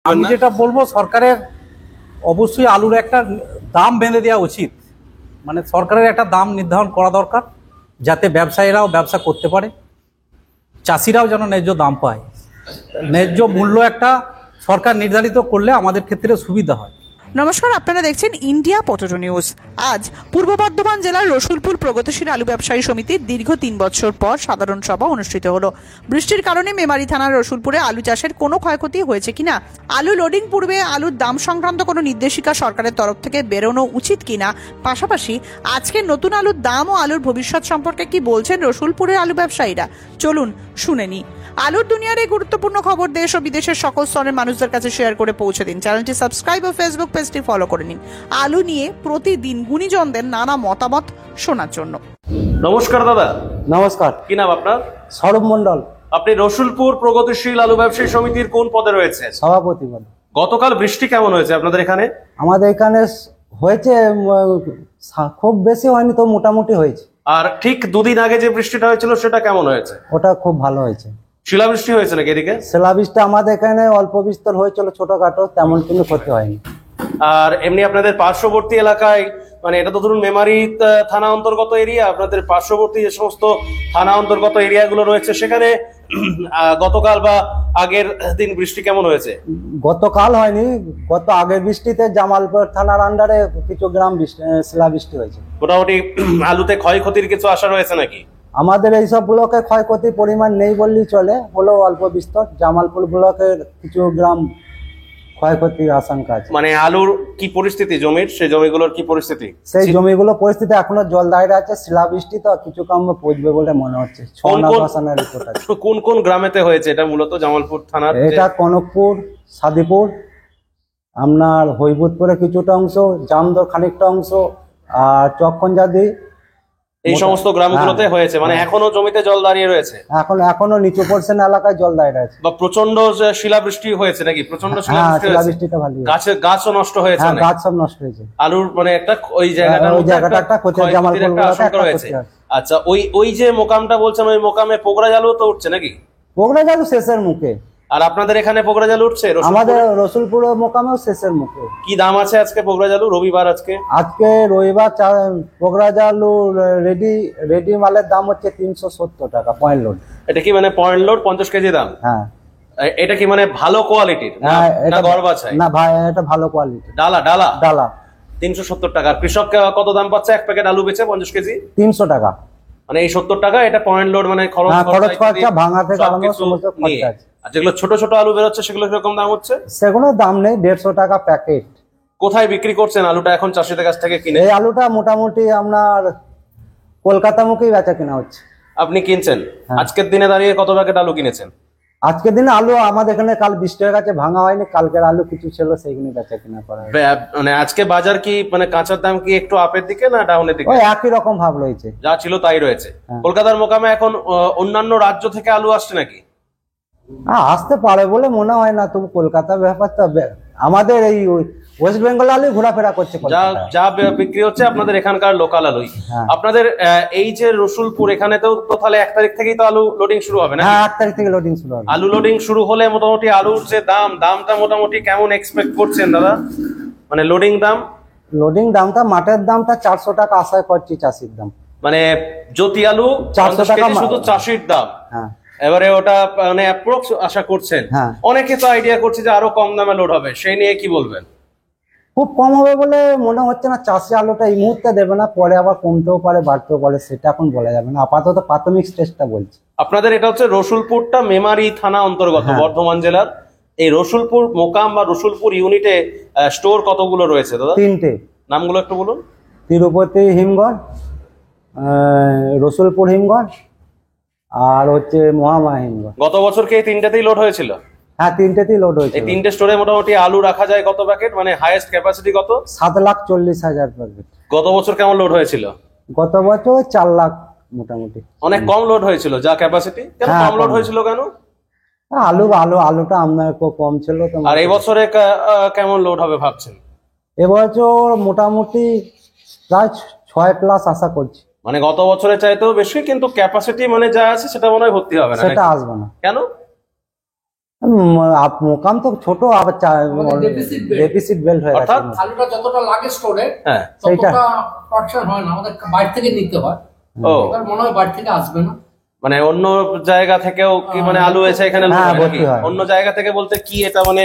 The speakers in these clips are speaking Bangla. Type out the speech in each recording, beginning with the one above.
আমি যেটা বলবো, সরকারের অবশ্যই আলুর একটা দাম বেঁধে দেওয়া উচিত। মানে সরকারের একটা দাম নির্ধারণ করা দরকার, যাতে ব্যবসায়ীরাও ব্যবসা করতে পারে, চাষিরাও যেন ন্যায্য দাম পায়। ন্যায্য মূল্য একটা সরকার নির্ধারিত করলে আমাদের ক্ষেত্রে সুবিধা হয়। নমস্কার, আপনারা দেখছেন ইন্ডিয়া পটেটো নিউজ। আজ পূর্ব বর্ধমান জেলার রসুলপুর প্রগতিশীল আলু ব্যবসায়ী সমিতির দীর্ঘ 3 বছর পর সাধারণ সভা অনুষ্ঠিত হলো। বৃষ্টির কারণে মেমারি থানার রসুলপুরে আলু চাষের কোনো ক্ষয়ক্ষতি হয়েছে কিনা, আলু লোডিং পূর্বে আলুর দাম সংক্রান্ত কোনো নির্দেশিকা সরকারের তরফ থেকে বেরোনো উচিত কিনা, পাশাপাশি আজকের নতুন আলুর দাম ও আলুর ভবিষ্যৎ সম্পর্কে কি বলছেন রসুলপুরের আলু ব্যবসায়ীরা, চলুন শুনে নিই। আলুর দুনিয়ার এই গুরুত্বপূর্ণ খবর দেশ ও বিদেশের সকল স্তরের মানুষদের কাছে শেয়ার করে পৌঁছে দিন। চ্যানেলটি সাবস্ক্রাইব ও ফেসবুক পেজটি ফলো করে নিন আলু নিয়ে প্রতিদিন গুণীজনদের নানা মতামত শোনার জন্য। নমস্কার দাদা। নমস্কার। কি নাম আপনার? সৌরভ মন্ডল। আপনি রসুলপুর প্রগতিশীল আলু ব্যবসায়ী সমিতির কোন পদে রয়েছেন? সভাপতি পদে। গতকাল বৃষ্টি কেমন হয়েছে আপনাদের এখানে? আমাদের এখানে হয়েছে, খুব বেশি হয়নি তো মোটামুটি হয়েছে। আর ঠিক দুদিন আগে যে বৃষ্টিটা হয়েছিল সেটা কেমন হয়েছে? ওটা খুব ভালো হয়েছে। শিলাবৃষ্টি হয়েছে নাকি এদিকে? শিলাবৃষ্টি আমাদের এখানে অল্প বিস্তর হয়েছিল, ছোটখাটো, তেমন কোনো ক্ষতি হয়নি। আর এমনি আপনাদের পার্শ্ববর্তী এলাকায়, মানে এটা তো ধরুন মেমারি থানা অন্তর্গত এরিয়া, আপনাদের পার্শ্ববর্তী যে সমস্ত থানা অন্তর্গত এরিয়াগুলো রয়েছে সেখানে গতকাল বা আগের দিন বৃষ্টি কেমন হয়েছে? গতকাল হয়নি, গত আগের বৃষ্টিতে জামালপুর থানার আন্ডারে কিছু গ্রাম শিলাবৃষ্টি হয়েছে। মোটামুটি আলুতে ক্ষয়ক্ষতির কিছু আশা রয়েছে নাকি? আমাদের এইসব ব্লকে ক্ষয়ক্ষতির পরিমাণ নেই বললেই চলে, হলো অল্প বিস্তর। জামালপুর ব্লকের কিছু গ্রাম ক্ষয়ক্ষতির আশঙ্কা আছে। মানে আলুর কি পরিস্থিতি, জমির সেই জমিগুলোর কি পরিস্থিতি? সেই জমিগুলো পরিস্থিতি এখনো জল দাঁড়িয়ে আছে, শিলাবৃষ্টি তো কিছু কম পৌঁছবে বলে মনে হচ্ছে। কোন কোন গ্রামেতে হয়েছে এটা? মূলত জামালপুর থানার এটা কনকপুর, সাদিপুর, আপনার হইবুদপুরে কিছুটা অংশ, জামদর খানিকটা অংশ, আর চকখঞ্জাদি, এই সমস্ত গ্রামগুলোতে হয়েছে। মানে এখনো জমিতে জল দাঁড়িয়ে রয়েছে? এখনো নিচু পোরশন এলাকায় জল দাঁড়িয়ে আছে। বা প্রচন্ড শিলাবৃষ্টি হয়েছে নাকি? প্রচন্ড শিলাবৃষ্টিটা ভালো। গাছও নষ্ট হয়েছে? গাছ সব নষ্ট হয়েছে। আলুর মানে একটা ওই জায়গাটা একটা ক্ষতি, জামালপুর আশঙ্কা রয়েছে। আচ্ছা, ওই যে মোকামটা বলছেন, ওই মোকামে পোগরা জালও তো উঠছে নাকি? পোগরা জালু শেষের মুখে। আর আপনাদের এখানে পোগরা জালু উঠছে? আমাদের রসুলপুর মোকামেও শেষের মুখে। কি দাম আছে আজকে পোগরা জালু? রবিবার আজকে রবিবার পোগরা জালু রেডি মালের দাম হচ্ছে 370 টাকা পয়েন্ট লোড। এটা কি মানে পয়েন্ট লোড 50 কেজি দাম? হ্যাঁ। এটা কি মানে ভালো কোয়ালিটির না গড়বাছাই? না ভাই, এটা ভালো কোয়ালিটি। ডালা ডালা ডালা 370 টাকা। কৃষক কত দাম পাচ্ছে এক প্যাকেট আলু বেচে 50 কেজি? 300 টাকা। মানে এই 70 টাকা এটা পয়েন্ট লোড, মানে খরচ খরচা ভাঙা থেকে আরম্ভ সমস্ত খরচা আছে। আর যেগুলো ছোট ছোট আলু বেরোচ্ছে সেগুলো কিরকম দাম হচ্ছে? সেগুলো দাম নেই, 150 টাকা প্যাকেট। কোথায় বিক্রি করছেন আলুটা এখন চাষিদের কাছ থেকে কিনে? এই আলুটা মোটামুটি আপনার কলকাতা মুখেই বেচা কেনা হচ্ছে। আপনি কিনছেন? আজকের দিনে দাঁড়িয়ে কত প্যাকেট আলু কিনেছেন? আজকের দিনে আলু আমাদের এখানে কাল 20 টাকা কাছে ভাঙা হয়নি, কালকের আলু কিছু ছিল সেইগুলো বেচা কিনা করা। মানে আজকে বাজার কি মানে কাঁচার দাম কি একটু আপের দিকে না ডাউনের দিকে? ওই একই রকম ভাব রয়েছে, যা ছিল তাই রয়েছে। কলকাতার মোকামে এখন অন্যান্য রাজ্য থেকে আলু আসছে নাকি? আসতে পারে বলে মনে হয় না, তবু কলকাতার ব্যাপারটা আমাদের এই ওয়েস্ট বেঙ্গল আলু ঘোরাফেরা করছে। যা বিক্রি হচ্ছে আপনাদের এখানকার লোকাল আলুই। আপনাদের এই যে রসুলপুর, এখানে তো তাহলে 1 তারিখ থেকেই তো আলু লোডিং শুরু হবে না? হ্যাঁ, 1 তারিখ থেকে লোডিং শুরু হবে। আলু লোডিং শুরু হলে মোটামুটি আলুর যে দামটা মোটামুটি কেমন এক্সপেক্ট করছেন দাদা? মানে লোডিং দামটা মাঠের দামটা 400 টাকা আশা করছি, চাষির দাম। মানে জ্যোতি আলু 400 টাকা শুধু চাষির দাম। হ্যাঁ, এবারে ওটা মানে অ্যাপ্রক্স আশা করছেন। অনেকে তো আইডিয়া করছে যে আরো কম দামে লোড হবে, সেই নিয়ে কি বলবেন? খুব কম হবে বলে মনে হচ্ছে না। চাষি আলুটা এই মুহূর্তে দেবে না, পরে আবার কমতেও পারে বাড়তেও পারে, সেটা এখন বলা যাবে না। আপাতত প্রাথমিক স্টেজটা বলছি। আপনাদের এটা হচ্ছে রসুলপুরটা মেমারি থানা অন্তর্গত বর্ধমান জেলার। এই রসুলপুর মোকাম বা রসুলপুর ইউনিটে স্টোর কতগুলো রয়েছে দাদা? 3টে। নামগুলো একটু বলুন। তিরুপতি হিমঘর, রসুলপুর হিমঘর, আর হচ্ছে মহামায়া হিমঘর। গত বছর কি এই 3টেতেই লোড হয়েছিল? হ্যাঁ, 3টেতেই লোড হয়েছে। এই 3টে স্টোরে মোটামুটি আলু রাখা যায় কত প্যাকেট? মানে হাইয়েস্ট ক্যাপাসিটি কত? 7,40,000 প্যাকেট। গত বছর কেমন লোড হয়েছিল? গত বছর 4 লাখ মোটামুটি। অনেক কম লোড হয়েছিল যা ক্যাপাসিটি। কেন কম লোড হয়েছিল কেন? আলুটা আপনার কম ছিল তো। আর এই বছরে কেমন লোড হবে ভাবছেন? এবছর মোটামুটি প্রায় 6+ আশা করছি। মানে গত বছরের চাইতেও বেশি, কিন্তু ক্যাপাসিটি মানে যা আছে সেটা মনে হয় ভর্তি হবে না। সেটা আসবে না। কেন? মোকাম তো ছোট, আবার deficit belt। ডেফিসিট বেল্ট হয়ে গেছে। অর্থাৎ? আলুটা যতটা লাগে স্টোরে হ্যাঁ। সেইটা। ততটা প্রোডাকশন হয় না, আমাদের বাইরে থেকে নিতে হয়। ও এবার মনে হয় বাইরে থেকে আসবে না। মানে অন্য জায়গা থেকেও কি মানে আলু এসে এখানে load হ্যাঁ, হয় নাকি? ভর্তি হয়। অন্য জায়গা থেকে বলতে কি এটা মানে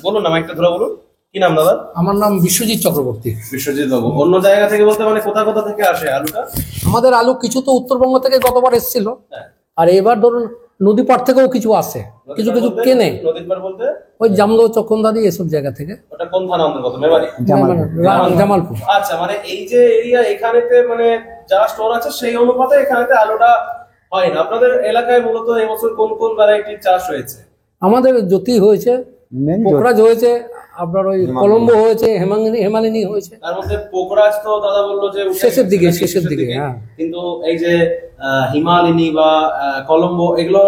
বলুন না, একটা ধরে বলুন, কি নাম দাদা? আমার নাম বিশ্বজিৎ চক্রবর্তী। বিশ্বজিৎ বাবু, অন্য জায়গা থেকে বলতে মানে কোথা কোথা থেকে আসে আলুটা? আমাদের আলু কিছু তো উত্তরবঙ্গ থেকে গতবার এসেছিল, হ্যাঁ। আর এবার ধরুন নদী পাড় থেকেও কিছু আসে, কিছু কিছু বলতে- কেনে নদীর পাড় বলতে ওই জামগাঁও চকন্দাদি এসব জায়গা থেকে। ওটা কোন থানা অন্তর্গত? মেমারি? জামালপুর। আচ্ছা, মানে এই যে এরিয়া এখানেতে মানে যা স্টোর আছে সেই অনুপাতে এখানেতে আলুটা হয় না। আপনাদের এলাকায় মূলত এবছর কোন কোন ভ্যারাইটির চাষ হয়েছে? আমাদের জ্যোতি হয়েছে, মেন পোকরাজ হয়েছে, আপনার ওই কলম্বো হয়েছে, হেমালিনী হয়েছে। তার মধ্যে পোকরাজ তো দাদা বললো যে উঠে শেষের দিকে, গেছে, শেষের দিকে, হ্যাঁ। কিন্তু এই যে হিমালিনী বা কলম্বো এগুলো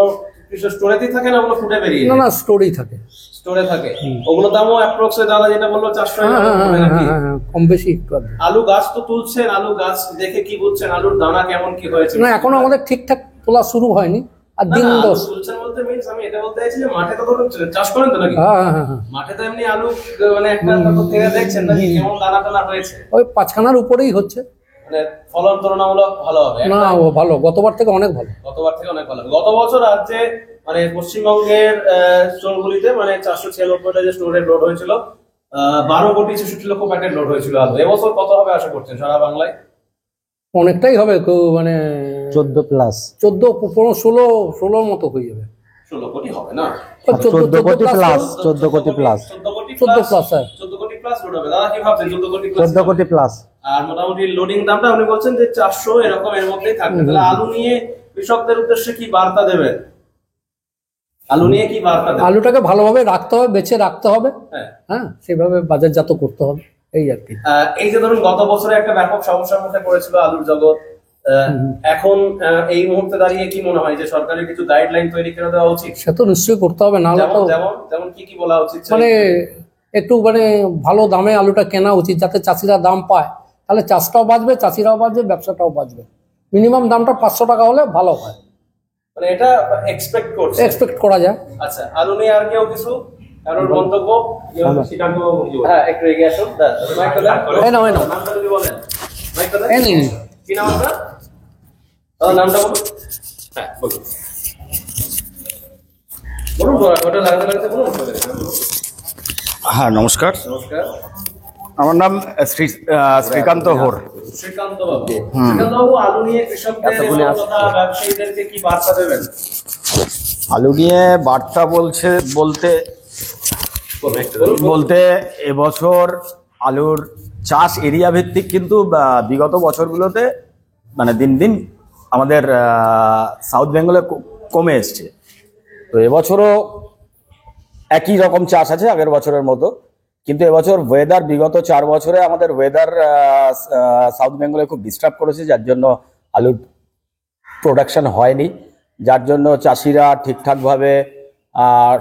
কিছু স্টোরেতেই থাকে না, ওগুলো ফুটে বেরিয়ে না না, স্টোরেই থাকে। স্টোরে থাকে? ওগুলো দামও অ্যাপ্রক্সে দাদা যেটা বললো 400 হ্যাঁ টাকা হ্যাঁ হবে হ্যাঁ নাকি? হ্যাঁ হ্যাঁ, কম বেশি একটু আধটু। আলু গাছ তো তুলছেন, আলু গাছ দেখে কি বুঝছেন আলুর দানা কেমন কি হয়েছে? না, এখনো আমাদের ঠিকঠাক তোলা শুরু হয়নি, আর না, দিন না, আলু 10। তুলছেন বলতে মিন্স আমি এটা বলতে চাইছি যে মাঠে তো ধরুন চাষ করেন তো নাকি? হ্যাঁ হ্যাঁ হ্যাঁ, মাঠে তো এমনি আলু মানে একটা থেকে দেখছেন নাকি কেমন দানা টানা হয়েছে? ওই 5খানার উপরেই হচ্ছে। মানে ফলন তুলনামূলক ভালো হবে? না, ও ভালো, গতবার থেকে অনেক ভালো। গতবার থেকে অনেক ভালো। গত বছর রাজ্যে মানে পশ্চিমবঙ্গের স্টোরগুলিতে মানে 496টা যে স্টোরে লোড হয়েছিল, 12,66,00,000 প্যাকেট লোড হয়েছিল আলু। এবছর কত হবে আশা করছেন সারা বাংলায়? অনেকটাই হবে, মানে 14 প্লাস। 14, 15, 16 মতো হয়ে যাবে। 16 কোটি হবে না? 14 কোটি প্লাস, 14 কোটি প্লাস, 14 কোটি 14 plus, হ্যাঁ। 14 কোটি প্লাস লোড হবে। দাদা কি ভাবছেন 14 কোটি plus? 14 কোটি প্লাস। আর মোটামুটি লোডিং দামটা আপনি বলছেন যে 400 এরকম এর মধ্যেই থাকবে। তাহলে আলু নিয়ে কৃষকদের উদ্দেশ্যে কি বার্তা দেবেন? আলু নিয়ে কি বার্তা দেবেন? আলুটাকে ভালোভাবে রাখতে হবে, বেছে রাখতে হবে, হ্যাঁ। হ্যাঁ, সেভাবে বাজারজাত করতে হবে, এই আর কি। এই যে ধরুন গত বছরে একটা ব্যাপক সমস্যার মধ্যে পড়েছিল আলুর জগৎ, এখন এই মুহূর্তে দাঁড়িয়ে কি মনে হয় যে সরকারের কিছু গাইডলাইন তৈরি করে দেওয়া উচিত? সে তো নিশ্চয়ই করতে হবে, না হলে যেমন তো যেমন যেমন কি কি বলা উচিত? মানে একটু মানে ভালো দামে আলুটা কেনা উচিত, যাতে চাষিরা দাম পায়, তাহলে চাষটাও বাঁচবে, চাষিরাও বাঁচবে, ব্যবসাটাও বাঁচবে। মিনিমাম দামটা 500 টাকা হলে ভালো হয়, মানে এটা এক্সপেক্ট করছে। এক্সপেক্ট করা যায়। আচ্ছা, আলু নিয়ে আর কেউ কিছু কারোর মন্তব্য? হ্যাঁ, একটু এগিয়ে আসুন। মাইকটা দেন। এই নাও, এই নাও। নামটা যদি বলেন। মাইকটা দেন। এই নিন। কি নাম আপনার? নামটা বলুন। হ্যাঁ, বলুন। বলুন, ওটা লাগাতে লাগাতে বলুন। হ্যাঁ, নমস্কার। নমস্কার। আমার নাম শ্রীকান্ত হোর। শ্রীকান্ত বাবু। শ্রীকান্ত বাবু, আলু নিয়ে কৃষকদের তথা ব্যবসায়ীদেরকে কি বার্তা দেবেন? আলু নিয়ে বার্তা বলতে এবছর আলুর চাষ এরিয়া ভিত্তিক কিন্তু বিগত বছরগুলোতে মানে দিন দিন আমাদের সাউথ বেঙ্গলে কমে এসছে। তো এবছরও একই রকম চাষ আছে আগের বছরের মতো, কিন্তু এবছর ওয়েদার বিগত 4 বছরে আমাদের ওয়েদার সাউথ বেঙ্গলে খুব ডিস্টার্ব করেছে, যার জন্য আলুর প্রোডাকশন হয়নি, যার জন্য চাষিরা ঠিকঠাকভাবে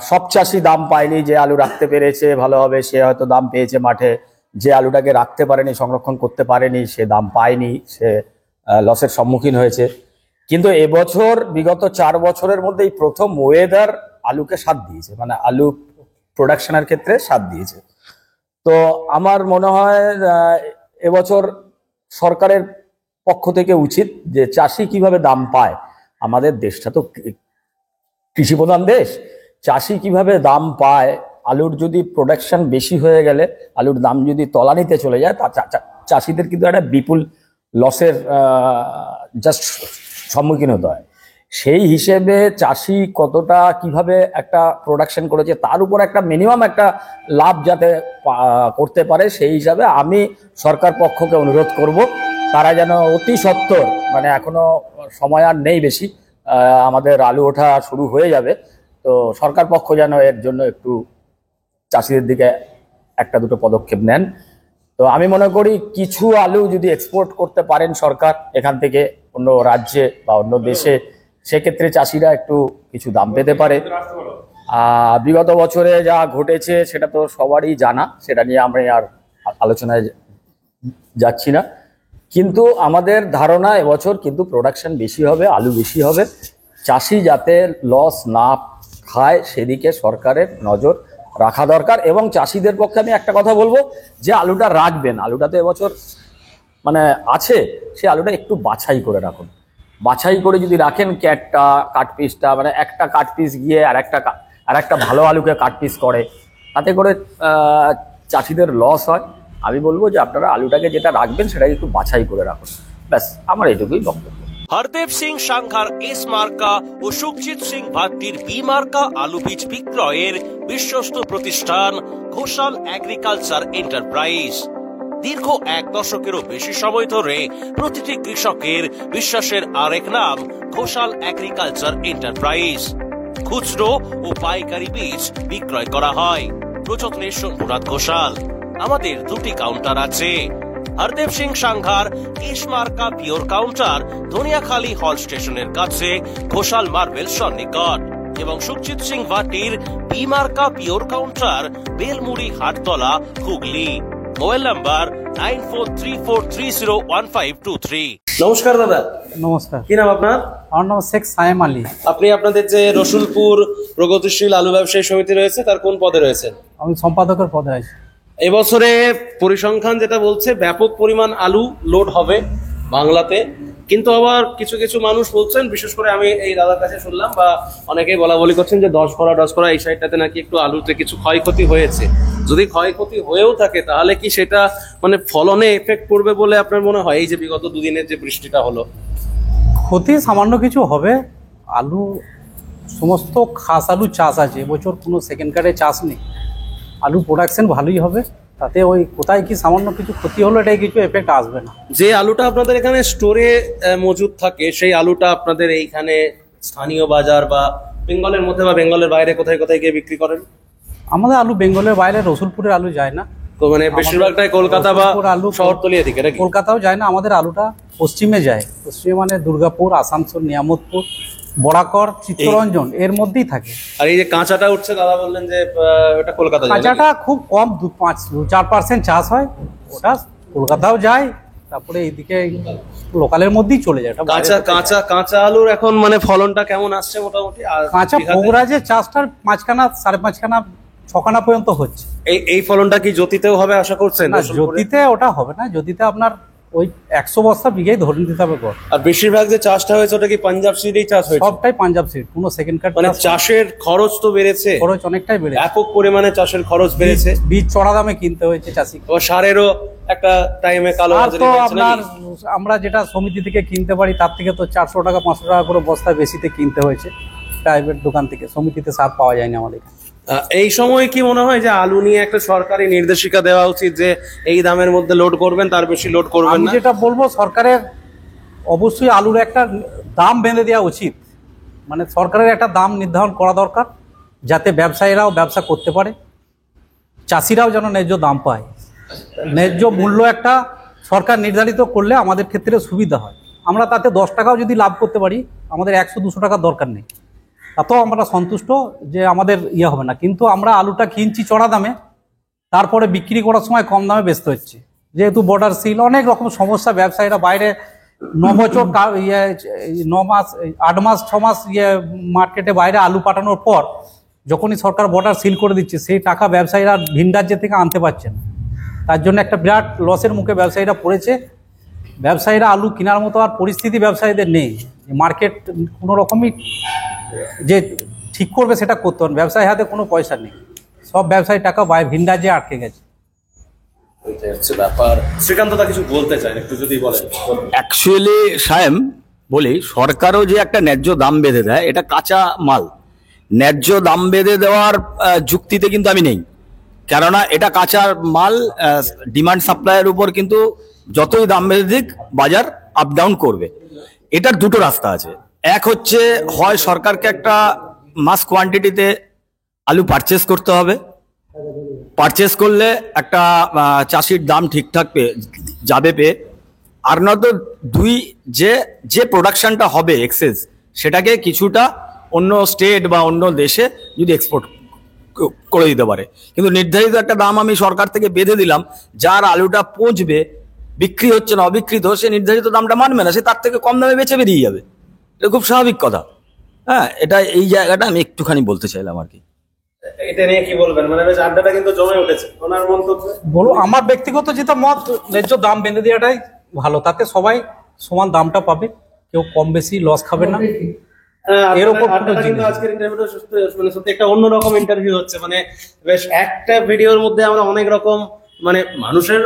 সব চাষি দাম পায়নি। যে আলু রাখতে পেরেছে ভালোভাবে সে হয়তো দাম পেয়েছে মাঠে, যে আলুটাকে রাখতে পারেনি, সংরক্ষণ করতে পারেনি, সে দাম পায়নি, সে লসের সম্মুখীন হয়েছে। কিন্তু এবছর বিগত 4 বছরের মধ্যে এই প্রথম ওয়েদার আলুকে সাথ দিয়েছে, মানে আলু প্রোডাকশনের ক্ষেত্রে সাথ দিয়েছে। তো আমার মনে হয় এবছর সরকারের পক্ষ থেকে উচিত যে চাষি কিভাবে দাম পায়, আমাদের দেশটা তো কৃষি প্রধান দেশ, চাষি কিভাবে দাম পায়, আলুর যদি প্রোডাকশন বেশি হয়ে গেলে, আলুর দাম যদি তলানিতে চলে যায়, তা চাষিদের কিন্তু একটা বিপুল লসের জাস্ট সম্মুখীন হতে হয়। সেই হিসেবে চাষি কতটা কিভাবে একটা প্রোডাকশন করেছে তার উপর একটা মিনিমাম একটা লাভ যাতে করতে পারে, সেই হিসাবে আমি সরকার পক্ষকে অনুরোধ করব তারা যেন অতি সত্বর, মানে এখনো সময় আর নেই বেশি, আমাদের আলু ওঠা শুরু হয়ে যাবে, তো সরকার পক্ষ যেন এর জন্য একটু চাষিদের দিকে একটা দুটো পদক্ষেপ নেন। তো আমি মনে করি কিছু আলু যদি এক্সপোর্ট করতে পারেন সরকার এখান থেকে অন্য রাজ্যে বা অন্য দেশে, সেক্ষেত্রে চাষিরা একটু কিছু দাম পেতে পারে। বিগত বছরে যা ঘটেছে সেটা তো সবারই জানা, সেটা নিয়ে আমরা আর আলোচনায় যাচ্ছি না, কিন্তু আমাদের ধারণা এবছর কিন্তু প্রোডাকশন বেশি হবে, আলু বেশি হবে, চাষি যাতে লস না খায় সেদিকে সরকারের নজর রাখা দরকার। এবং চাষিদের পক্ষে আমি একটা কথা বলবো, যে আলুটা রাখবেন, আলুটা তো এবছর মানে আছে, সে আলুটা একটু বাছাই করে রাখুন। বাছাই করে যদি রাখেন, ক্যাটটা কাট পিসটা মানে একটা কাট পিস গিয়ে আর একটা ভালো আলুকে কাট পিস করে, তাতে করে চাষিদের লস হয়। আমি বলবো যে আপনারা আলুটাকে যেটা রাখবেন সেটাকে একটু বাছাই করে রাখুন। ব্যাস, আমার এইটুকুই বক্তব্য। হরদেব সিং সাংঘার এস মার্কা ও সুখজিৎ সিং ভাট্টির বি মার্কা আলু বীজ বিক্রয়ের বিশ্বস্ত প্রতিষ্ঠান ঘোষাল এগ্রিকালচার এন্টারপ্রাইজ। দীর্ঘ 1 দশকেরও বেশি সময় ধরে প্রতিটি কৃষকের বিশ্বাসের আরেক নাম ঘোষাল এগ্রিকালচার এন্টারপ্রাইজ। খুচরো ও পাইকারি বীজ বিক্রয় করা হয়। প্রযত্নে শম্ভুনাথ ঘোষাল। আমাদের 2টি কাউন্টার আছে। হরদেব সিং সাংঘার এস মার্কা পিওর কাউন্টার ধনিয়াখালী হল স্টেশনের কাছে ঘোষাল মার্বেল সন্নিকট, এবং সুখজিৎ সিং ভাটির বি মার্কা pure counter Belmuri Hattala Hooghly. Mobile number 9434301523। নমস্কার দাদা। নমস্কার, কি নাম আপনার? আমার নাম শেখ সায়েম আলী। আপনি আপনাদের যে রসুলপুর প্রগতিশীল আলু ব্যবসায়ী সমিতি রয়েছে তার কোন পদে রয়েছেন? আমি সম্পাদকের পদে আছি। এবছরে পরিসংখ্যান যেটা বলছে ব্যাপক পরিমাণ আলু লোড হবে বাংলাতে, কিন্তু আবার কিছু কিছু মানুষ বলছেন, বিশেষ করে আমি এই দাদার কাছে শুনলাম বা অনেকেই বলা বলি করছেন যে 10 করা এই সাইডটাতে নাকি একটু আলুতে কিছু ক্ষয়ক্ষতি হয়েছে। যদি ক্ষয়ক্ষতি হয়েও থাকে তাহলে কি সেটা মানে ফলনে এফেক্ট করবে বলে আপনার মনে হয়? এই যে বিগত 2 দিনের যে বৃষ্টিটা হলো, ক্ষতি সামান্য কিছু হবে। আলু সমস্ত খাস আলু চাষ আছে, এবছর কোনো সেকেন্ড কার্ডে চাষ নেই। আলু প্রোডাকশন ভালোই হবে, তাতে ওই কোথায় কি সামান্য কিছু ক্ষতি হলো এটাই কিছু এফেক্ট আসবে না। যে আলুটা আপনাদের এখানে স্টোরে মজুদ থাকে সেই আলুটা আপনাদের এইখানে স্থানীয় বাজার বা বেঙ্গলের মধ্যে বা বেঙ্গলের বাইরে কোথায় কোথায় গিয়ে বিক্রি করেন? আমাদের আলু বেঙ্গলের বাইরে, রসুলপুরের আলু যায় না। তো মানে বেশিরভাগটাই কলকাতা বা শহরতলি এদিকে নাকি? কলকাতাও যায় না, আমাদের আলুটা পশ্চিমে যায়। পশ্চিমে মানে দুর্গাপুর, আসানসোল, নিয়ামতপুর, বরাকর, চিত্তরঞ্জন এর মধ্যেই থাকে। আর এই যে কাঁচাটা উঠছে, দাদা বললেন যে ওটা কলকাতা যায় নাকি? কাঁচাটা খুব কম, 2-4% চাষ হয়, ওটা কলকাতাও যায়। তারপরে এইদিকে লোকালের মধ্যেই চলে যায়। কাঁচা আলুর এখন মানে ফলনটা কেমন আসছে মোটামুটি? আর কাঁচা পোগরাজের চাষটার 5খানা 5.5খানা 6খানা পর্যন্ত হচ্ছে। এই ফলনটা কি জ্যোতিতেও হবে আশা করছেন? না, জ্যোতিতে ওটা হবে না। জ্যোতিতে আপনার ওই 100 বস্তা বিঘাই ধরে নিতে হবে গড়। আর বেশিরভাগ যে চাষটা হয়েছে ওটা কি পাঞ্জাব সিডেই চাষ হয়েছে? সবটাই পাঞ্জাব সিড, কোনো সেকেন্ড কার্ড মানে চাষের খরচ তো বেড়েছে, খরচ অনেকটাই বেড়েছে, ব্যাপক পরিমাণে চাষের খরচ বেড়েছে। বীজ চড়া দামে কিনতে হয়েছে চাষি। ও সারেরও একটা টাইমে কালো আর তো আপনার আমরা যেটা সমিতি থেকে কিনতে পারি তার থেকে তো 400 টাকা 500 টাকা করে বস্তা বেশিতে কিনতে হয়েছে প্রাইভেট দোকান থেকে। সমিতিতে সার পাওয়া যায়নি আমাদের। এই সময় কি মনে হয় যে আলু নিয়ে একটা সরকারি নির্দেশিকা দেওয়া উচিত যে এই দামের মধ্যে লোড করবেন, তার বেশি লোড করবেন না? আমি যেটা বলবো, সরকারের অবশ্যই আলুর একটা দাম বেঁধে দেওয়া উচিত। মানে সরকারের একটা দাম নির্ধারণ করা দরকার, যাতে ব্যবসায়ীরাও ব্যবসা করতে পারে, চাষিরাও যেন ন্যায্য দাম পায়। ন্যায্য মূল্য একটা সরকার নির্ধারিত করলে আমাদের ক্ষেত্রে সুবিধা হয়। আমরা তাতে 10 টাকাও যদি লাভ করতে পারি, আমাদের 100-200 টাকার দরকার নেই, তাতেও আমরা সন্তুষ্ট যে আমাদের ইয়ে হবে না। কিন্তু আমরা আলুটা কিনছি চড়া দামে, তারপরে বিক্রি করার সময় কম দামে বেচতে হচ্ছে। যেহেতু বর্ডার সিল, অনেক রকম সমস্যা, ব্যবসায়ীরা বাইরে 9 বছর 9 মাস 8 মাস 6 মাস মার্কেটে বাইরে আলু পাঠানোর পর যখনই সরকার বর্ডার সিল করে দিচ্ছে, সেই টাকা ব্যবসায়ীরা ভিন রাজ্য থেকে আনতে পারছে না। তার জন্য একটা বিরাট লসের মুখে ব্যবসায়ীরা পড়েছে। ব্যবসায়ীরা আলু কেনার মতো আর পরিস্থিতি ব্যবসায়ীদের নেই। মার্কেট কোনো রকমই যে ঠিক করবে সেটা করতে হবে, ব্যবসায়ী হাতে কোনো পয়সা নেই। সব ব্যবসায়ী টাকা ভিন রাজ্যে আটকে গেছে। ব্যাপার শ্রীকান্ত দা কিছু বলতে চান, একটু যদি বলেন। অ্যাকচুয়ালি সায়েম বলি, সরকারও যে একটা ন্যায্য দাম বেঁধে দেয়, এটা কাঁচা মাল ন্যায্য দাম বেঁধে দেওয়ার যুক্তিতে কিন্তু আমি নেই। কেননা এটা কাঁচা মাল, ডিমান্ড সাপ্লাইয়ের উপর কিন্তু যতই দাম বেঁধে দিক বাজার আপ ডাউন করবে। এটার দুটো রাস্তা আছে। এক হচ্ছে, হয় সরকারকে একটা মাস কোয়ান্টিটিতে আলু পারচেস করতে হবে, পারচেস করলে একটা চাষির দাম ঠিকঠাক যাবে পেয়ে। আর নয়তো যে প্রোডাকশনটা হবে এক্সেস, সেটাকে কিছুটা অন্য স্টেট বা অন্য দেশে যদি এক্সপোর্ট করে দিতে পারে। কিন্তু নির্ধারিত একটা দাম আমি সরকার থেকে বেঁধে দিলাম, যার আলুটা পৌঁছবে, বিক্রি হচ্ছে না, অবিকৃত, সে নির্ধারিত দামটা মানবে না, সে তার থেকে কম দামে বেচে বেরিয়ে যাবে। এটা খুব স্বাভাবিক কথা। হ্যাঁ, এটা এই জায়গাটা আমি একটুখানি বলতে চাইলাম আর কি। এটা নিয়ে কি বলবেন? মানে বেশ আড্ডাটা কিন্তু জমে উঠেছে ওনার মন্তব্যে। বলো, আমার ব্যক্তিগত যেটা মত, ন্যায্য দাম বেঁধে দেওয়াটাই ভালো, তাতে সবাই সমান দামটা পাবে, কেউ কম বেশি লস খাবে না। এর উপর কোনো আড্ডাটা কিন্তু জিনিস। আজকের ইন্টারভিউটা মানে সত্যি একটা অন্যরকম ইন্টারভিউ হচ্ছে। মানে বেশ একটা ভিডিওর মধ্যে আমরা অনেক রকম মানে মানুষের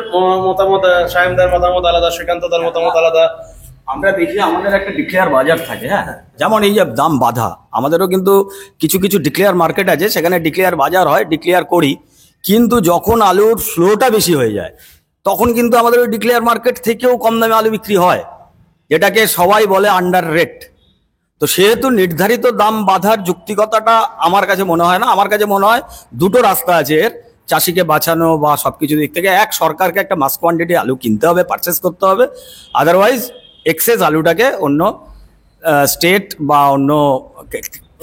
মতামত, সায়মদার মতামত আলাদা, শ্রীকান্তদার মতামত আলাদা। আমরা দেখি আমাদের একটা ডিক্লেয়ার বাজার থাকে, হ্যাঁ, যেমন এই যে দাম বাঁধা, আমাদেরও কিন্তু কিছু কিছু ডিক্লেয়ার মার্কেট আছে, সেখানে ডিক্লেয়ার বাজার হয়, ডিক্লেয়ার করি। কিন্তু যখন আলুর ফ্লোটা বেশি হয়ে যায় তখন কিন্তু আমাদের ওই ডিক্লেয়ার মার্কেট থেকেও কম দামে আলু বিক্রি হয়, যেটাকে সবাই বলে আন্ডার রেট। তো সেহেতু নির্ধারিত দাম বাঁধার যুক্তিকতাটা আমার কাছে মনে হয় না। আমার কাছে মনে হয় দুটো রাস্তা আছে এর, চাষিকে বাঁচানো বা সবকিছু দিক থেকে। এক, সরকারকে একটা মাস কোয়ান্টিটি আলু কিনতে হবে, পারচেস করতে হবে, আদারওয়াইজ এক্সেস আলুটাকে অন্য স্টেট বা অন্য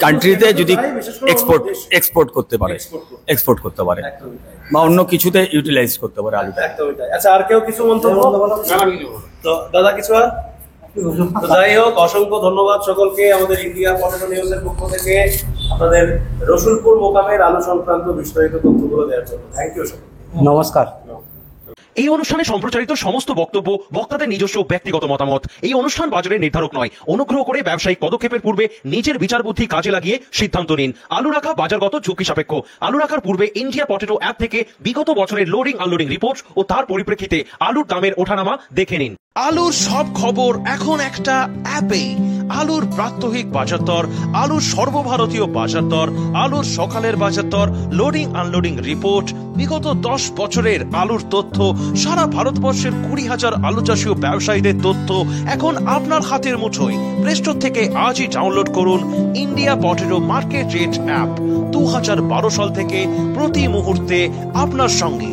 কান্ট্রিতে যদি এক্সপোর্ট করতে পারে বা অন্য কিছুতে ইউটিলাইজ করতে পারে আলুটা। একদমই তাই। আচ্ছা, আর কেউ কিছু মন্তব্য? তো দাদা কিছু আর? তো যাই হোক, অসংখ্য ধন্যবাদ সকলকে আমাদের ইন্ডিয়া পটেটো নিউজের পক্ষ থেকে আপনাদের রসুলপুর মোকামের আলু সংক্রান্ত বিস্তারিত তথ্যগুলো দেওয়ার জন্য। থ্যাংক ইউ সকলকে। নমস্কার। এই অনুষ্ঠানে সম্প্রচারিত সমস্ত বক্তব্য বক্তাদের নিজস্ব ব্যক্তিগত মতামত। এই অনুষ্ঠান বাজারের নির্ধারক নয়। অনুগ্রহ করে ব্যবসায়িক পদক্ষেপের পূর্বে নিজের বিচার বুদ্ধি কাজে লাগিয়ে সিদ্ধান্ত নিন। আলু রাখা বাজারগত ঝুঁকি সাপেক্ষ। আলু রাখার পূর্বে ইন্ডিয়া পটেটো অ্যাপ থেকে বিগত বছরের লোডিং আনলোডিং রিপোর্ট ও তার পরিপ্রেক্ষিতে আলুর দামের ওঠানামা দেখে নিন। আলুর সব খবর এখন একটা অ্যাপেই। আলুর প্রাত্যহিক বাজার দর, আলুর সর্বভারতীয় বাজার দর, আলুর সকালের বাজার দর, লোডিং আনলোডিং রিপোর্ট, বিগত 10 বছরের আলুর তথ্য, সারা ভারতবর্ষের 20,000 আলু চাষী ও ব্যবসায়ীদের তথ্য এখন আপনার হাতের মুঠোয়। প্লে স্টোর থেকে আজই ডাউনলোড করুন India potato market rate app. 2012 সাল থেকে প্রতি মুহূর্তে আপনার সঙ্গে।